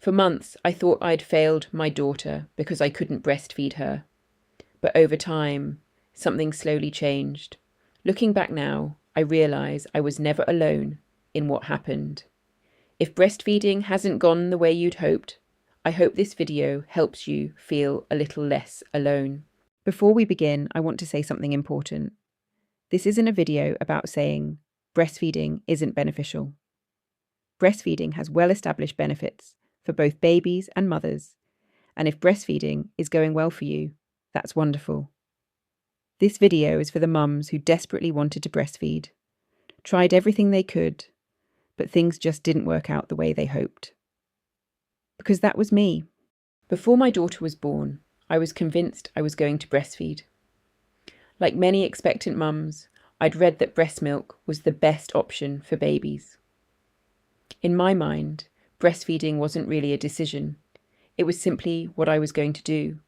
For months, I thought I'd failed my daughter because I couldn't breastfeed her. But over time, something slowly changed. Looking back now, I realise I was never alone in what happened. If breastfeeding hasn't gone the way you'd hoped, I hope this video helps you feel a little less alone. Before we begin, I want to say something important. This isn't a video about saying breastfeeding isn't beneficial. Breastfeeding has well-established benefits for both babies and mothers, and if breastfeeding is going well for you, that's wonderful. This video is for the mums who desperately wanted to breastfeed, tried everything they could, but things just didn't work out the way they hoped. Because that was me. Before my daughter was born, I was convinced I was going to breastfeed. Like many expectant mums, I'd read that breast milk was the best option for babies. In my mind, breastfeeding wasn't really a decision. It was simply what I was going to do.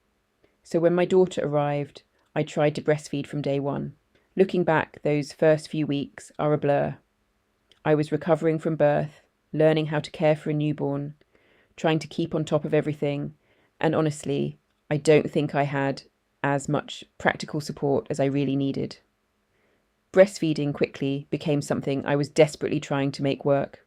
So when my daughter arrived, I tried to breastfeed from day one. Looking back, those first few weeks are a blur. I was recovering from birth, learning how to care for a newborn, trying to keep on top of everything, and honestly, I don't think I had as much practical support as I really needed. Breastfeeding quickly became something I was desperately trying to make work.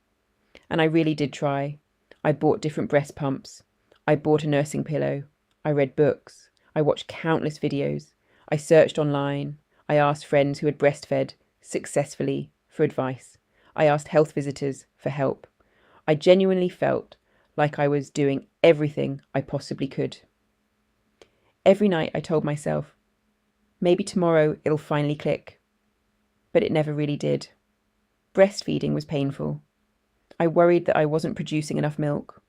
And I really did try. I bought different breast pumps. I bought a nursing pillow. I read books. I watched countless videos. I searched online. I asked friends who had breastfed successfully for advice. I asked health visitors for help. I genuinely felt like I was doing everything I possibly could. Every night I told myself, maybe tomorrow it'll finally click. But it never really did. Breastfeeding was painful. I worried that I wasn't producing enough milk.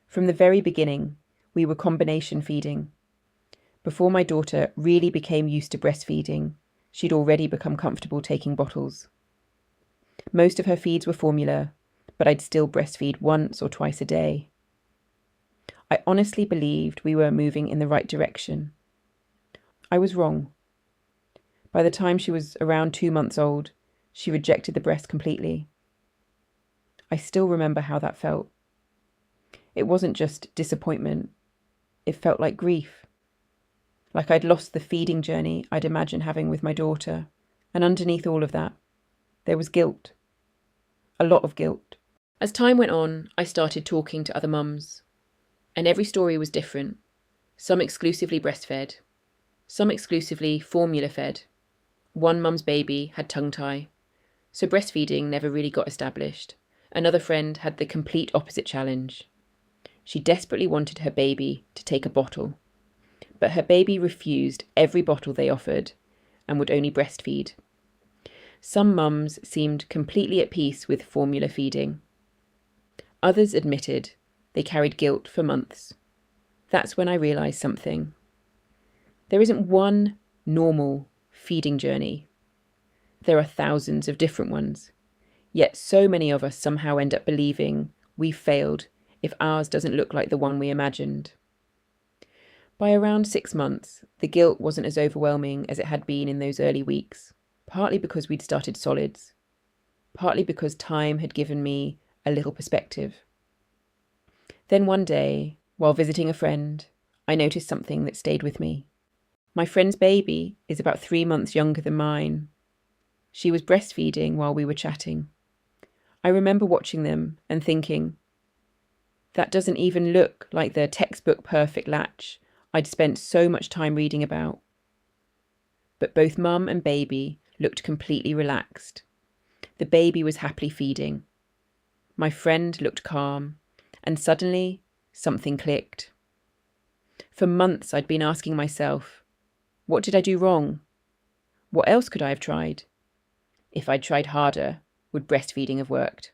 From the very beginning, we were combination feeding. Before my daughter really became used to breastfeeding, she'd already become comfortable taking bottles. Most of her feeds were formula, but I'd still breastfeed once or twice a day. I honestly believed we were moving in the right direction. I was wrong. By the time she was around 2 months old, she rejected the breast completely. I still remember how that felt. It wasn't just disappointment. It felt like grief. Like I'd lost the feeding journey I'd imagined having with my daughter. And underneath all of that, there was guilt. A lot of guilt. As time went on, I started talking to other mums. And every story was different. Some exclusively breastfed. Some exclusively formula fed. One mum's baby had tongue tie. So breastfeeding never really got established. Another friend had the complete opposite challenge. She desperately wanted her baby to take a bottle, but her baby refused every bottle they offered and would only breastfeed. Some mums seemed completely at peace with formula feeding. Others admitted they carried guilt for months. That's when I realised something. There isn't one normal feeding journey. There are thousands of different ones. Yet so many of us somehow end up believing we've failed if ours doesn't look like the one we imagined. By around 6 months, the guilt wasn't as overwhelming as it had been in those early weeks, partly because we'd started solids, partly because time had given me a little perspective. Then one day, while visiting a friend, I noticed something that stayed with me. My friend's baby is about 3 months younger than mine. She was breastfeeding while we were chatting. I remember watching them and thinking, that doesn't even look like the textbook perfect latch I'd spent so much time reading about. But both mum and baby looked completely relaxed. The baby was happily feeding. My friend looked calm, and suddenly something clicked. For months I'd been asking myself, what did I do wrong? What else could I have tried? If I'd tried harder, would breastfeeding have worked?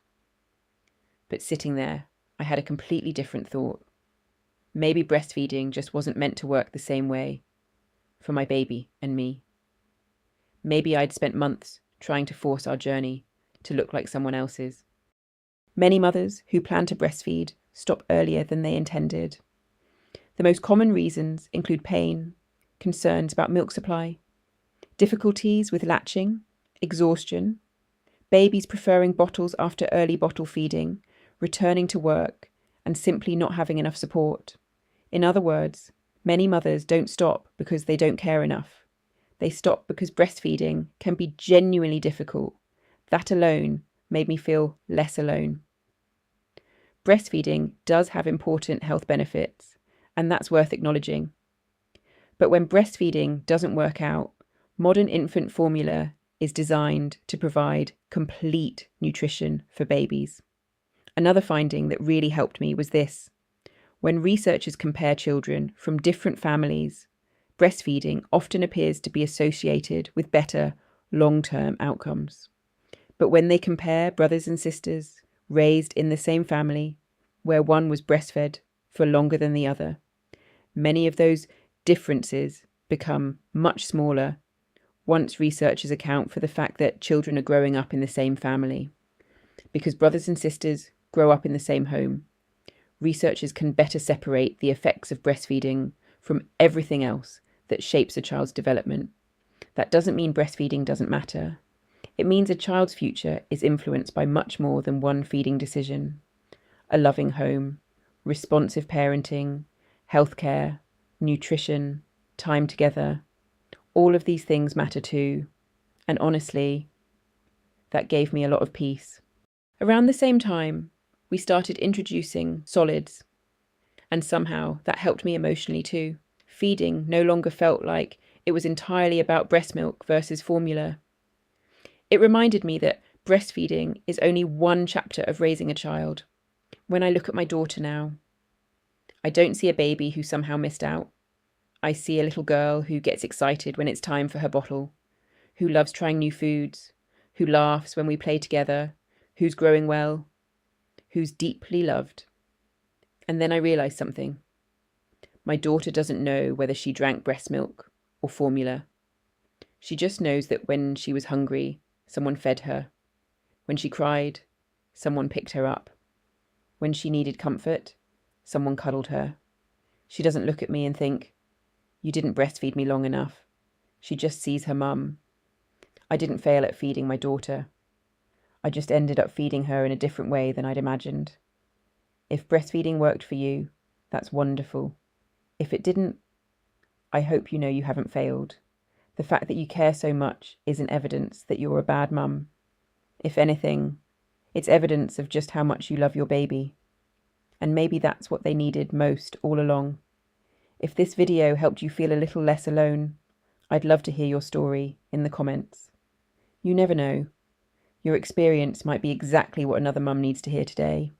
But sitting there, I had a completely different thought. Maybe breastfeeding just wasn't meant to work the same way for my baby and me. Maybe I'd spent months trying to force our journey to look like someone else's. Many mothers who plan to breastfeed stop earlier than they intended. The most common reasons include pain, concerns about milk supply, difficulties with latching, exhaustion, babies preferring bottles after early bottle feeding, returning to work, and simply not having enough support. In other words, many mothers don't stop because they don't care enough. They stop because breastfeeding can be genuinely difficult. That alone made me feel less alone. Breastfeeding does have important health benefits, and that's worth acknowledging. But when breastfeeding doesn't work out, modern infant formula is designed to provide complete nutrition for babies. Another finding that really helped me was this. When researchers compare children from different families, breastfeeding often appears to be associated with better long-term outcomes. But when they compare brothers and sisters raised in the same family, where one was breastfed for longer than the other, many of those differences become much smaller once researchers account for the fact that children are growing up in the same family. Because brothers and sisters grow up in the same home, researchers can better separate the effects of breastfeeding from everything else that shapes a child's development. That doesn't mean breastfeeding doesn't matter. It means a child's future is influenced by much more than one feeding decision. A loving home, responsive parenting, healthcare, nutrition, time together. All of these things matter too. And honestly, that gave me a lot of peace. Around the same time, we started introducing solids. And somehow that helped me emotionally too. Feeding no longer felt like it was entirely about breast milk versus formula. It reminded me that breastfeeding is only one chapter of raising a child. When I look at my daughter now, I don't see a baby who somehow missed out. I see a little girl who gets excited when it's time for her bottle, who loves trying new foods, who laughs when we play together, who's growing well, who's deeply loved. And then I realised something. My daughter doesn't know whether she drank breast milk or formula. She just knows that when she was hungry, someone fed her. When she cried, someone picked her up. When she needed comfort, someone cuddled her. She doesn't look at me and think, "You didn't breastfeed me long enough." She just sees her mum. I didn't fail at feeding my daughter. I just ended up feeding her in a different way than I'd imagined. If breastfeeding worked for you, that's wonderful. If it didn't, I hope you know you haven't failed. The fact that you care so much isn't evidence that you're a bad mum. If anything, it's evidence of just how much you love your baby. And maybe that's what they needed most all along. If this video helped you feel a little less alone, I'd love to hear your story in the comments. You never know. Your experience might be exactly what another mum needs to hear today.